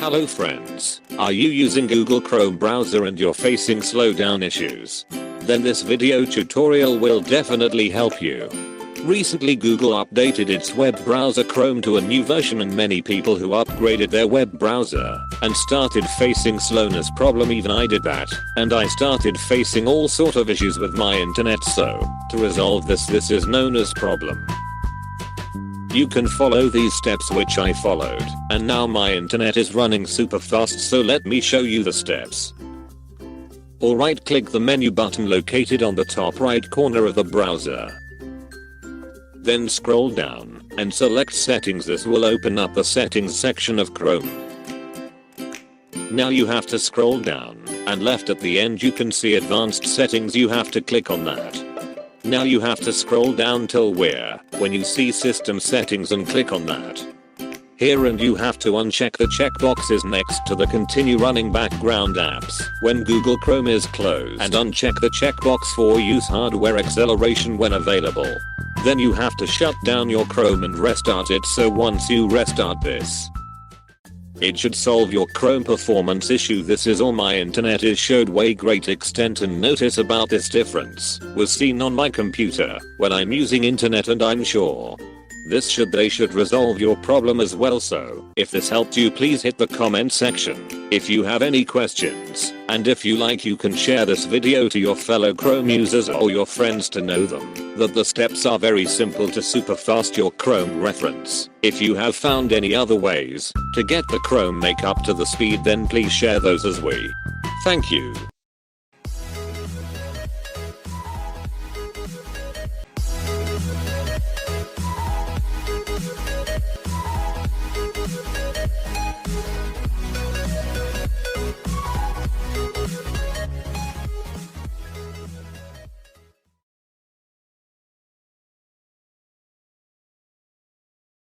Hello friends, are you using Google Chrome browser and you're facing slowdown issues? Then this video tutorial will definitely help you. Recently Google updated its web browser Chrome to a new version and many people who upgraded their web browser and started facing slowness problem. Even I did that, and I started facing all sort of issues with my internet. So to resolve this is known as problem. You can follow these steps which I followed, and now my internet is running super fast, so let me show you the steps. Alright, click the menu button located on the top right corner of the browser. Then scroll down and select settings. This will open up the settings section of Chrome. Now you have to scroll down and left at the end you can see advanced settings. You have to click on that. Now you have to scroll down till when you see system settings and click on that. Here, and you have to uncheck the checkboxes next to the continue running background apps when Google Chrome is closed, and uncheck the checkbox for use hardware acceleration when available. Then you have to shut down your Chrome and restart it. So once you restart this, it should solve your Chrome performance issue. This is all. My internet is showed way great extent, and notice about this difference was seen on my computer when I'm using internet, and I'm sure they should resolve your problem as well. So if this helped you, please hit the comment section if you have any questions, and if you like, you can share this video to your fellow Chrome users or your friends to know them that the steps are very simple to super fast your Chrome reference. If you have found any other ways to get the Chrome make up to the speed, then please share those as we. Thank you.